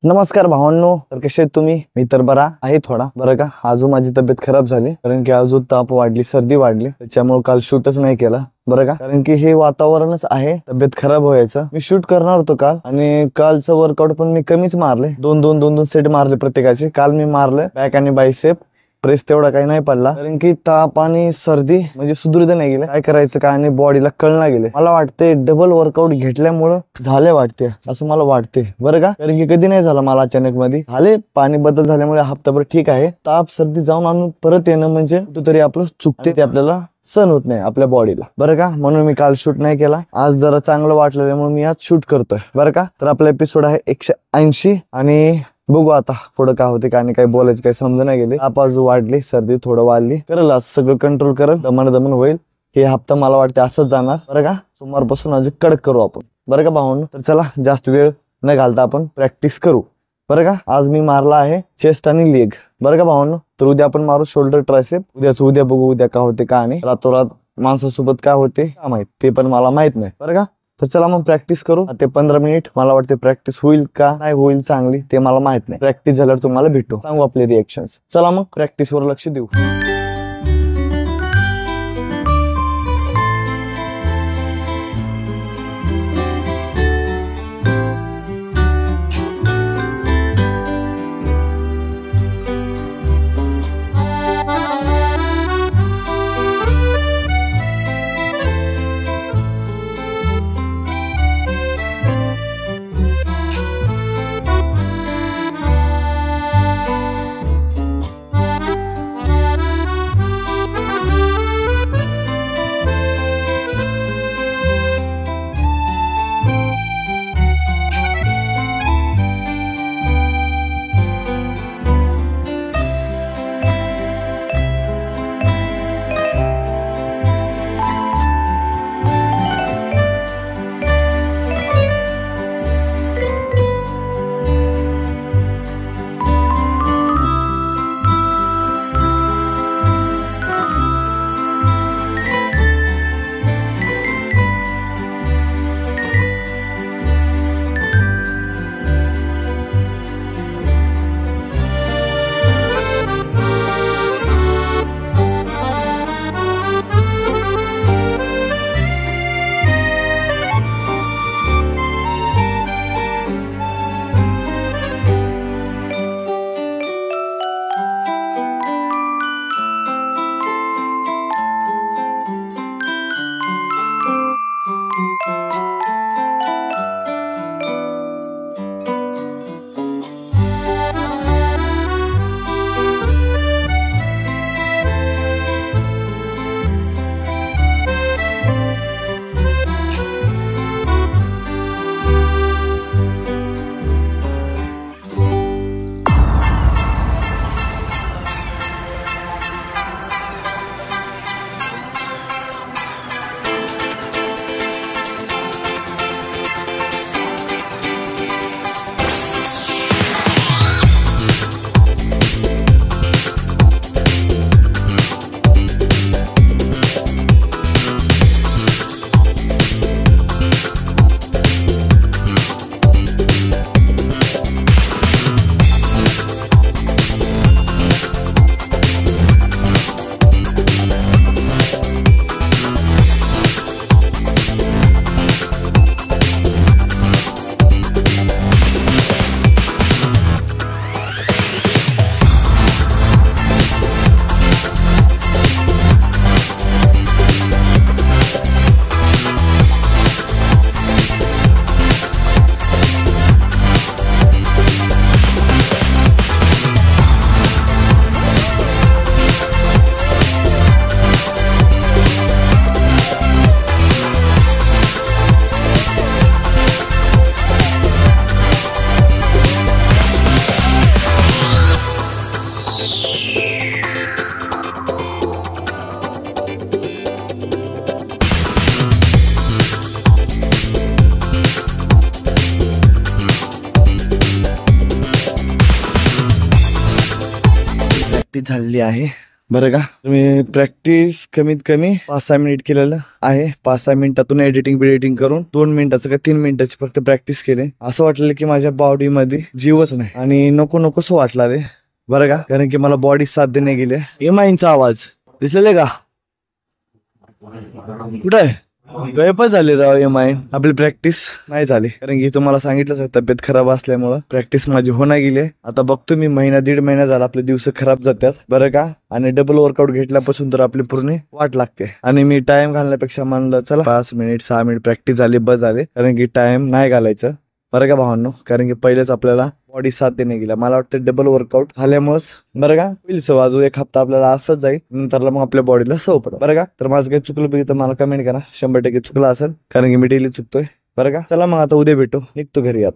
नमस्कार भावांनो, तर कसे आहेत तुम्ही? मी तर बरा आहे थोडा, बरं का. अजून माझी तब्येत खराब झाली कारण की अजून ताप वाढली, सर्दी वाढली, त्याच्यामुळे काल शूटच नाही केला, बरं का. कारण की हे वातावरणच आहे तब्येत खराब व्हायचं. मी शूट करणार होतो काल आणि कालचं वर्कआउट पण मी कमीच मारले, दोन सेट मारले प्रत्येकाचे. काल मी मारले बॅक आणि बायसेप, प्रेस तेवढा काही नाही पडला कारण की ताप आणि सर्दी म्हणजे सुदृढ नाही गेले. काय करायचं काय आणि बॉडीला कळना गेले. मला वाटते डबल वर्कआउट घेतल्यामुळं झाले वाटते, असं मला वाटते, बरं का. कारण की कधी नाही झालं मला अचानक मध्ये झाले. पाणी बदल झाल्यामुळे हप्ताभर ठीक आहे. ताप सर्दी जाऊन आणून परत येणं म्हणजे कुठेतरी आपलं चुकते, ते आपल्याला सहन होत नाही आपल्या बॉडीला, बरं का. म्हणून मी काल शूट नाही केला. आज जरा चांगलं वाटलेलं म्हणून मी आज शूट करतोय, बरं का. तर आपला एपिसोड आहे 180 आणि बघू आता पुढं काय होते काय, काही बोलायचं काही समज नाही गेले. आपाजू वाढली, सर्दी थोडं वाढली, करल आज सगळं कंट्रोल करल, दमन होईल. हे हप्ता मला वाटते असंच जाणार, बरं का. सोमवारपासून अजून कडक करू आपण, बरं का भावांनो. तर चला जास्त वेळ न घालता आपण प्रॅक्टिस करू, बरं का. आज मी मारला आहे चेस्ट आणि लेग, बरं का भावांनो. तर उद्या आपण मारू शोल्डर ट्रायसेप. उद्या बघू उद्या काय होते का आणि रातोरात माणसासोबत काय होते का माहित, ते पण मला माहित नाही, बरं का. तर चला मग प्रॅक्टिस करू. ते 15 मिनिट मला वाटते प्रॅक्टिस होईल का नाही होईल चांगली ते मला माहित नाही. प्रॅक्टिस झाल्यावर तुम्हाला भेटू, सांगू आपले रिएक्शन्स. चला मग प्रॅक्टिसवर लक्ष देऊ. झालेली आहे. बरं का. तुम्ही प्रॅक्टिस कमीत कमी 5-6 मिनिट केलेलं आहे. 5-6 मिनिटातून एडिटिंग करून 2 मिनिटाचं का 3 मिनिटाची फक्त प्रॅक्टिस केली. असं वाटलं की माझ्या बॉडीमध्ये जीवच नाही आणि नको नकोसं वाटला रे. बरं का, कारण की मला बॉडी साथ देणे गेले. एमआयचा आवाज दिसले का कुठं आहे? गायबच झाले राव एमआय. आपली प्रॅक्टिस नाही झाली कारण की तुम्हाला सांगितलंच आहे तब्येत खराब असल्यामुळं प्रॅक्टिस माझी होणार गेली. आता बघतो मी 1-1.5 महिना झाला आपले दिवस खराब जातात. बरं का, आणि डबल वर्कआउट घेतल्यापासून तर आपली पूर्ण वाट लागते. आणि मी टाइम घालण्यापेक्षा म्हणलं चला 5 मिनिट 6 मिनिट प्रॅक्टिस झाली बस झाले, कारण की टाइम नाही घालायचं. बरं का भावांनो, कारण की पहिलेच आपल्याला बॉडी साथ देणे गेला. मला वाटतं डबल वर्कआउट झाल्यामुळेच बरं का होईल सव. अजून 1 हप्ता आपल्याला असंच जाईल, नंतर मग आपल्या बॉडीला सव पडेल. बरं का, तर माझं काही चुकलं पाहिजे तर मला कमेंट करा. 100% चुकलं असेल कारण की मी डेली चुकतोय. बरं का, चला मग आता उद्या भेटू. निघतो घरी आता.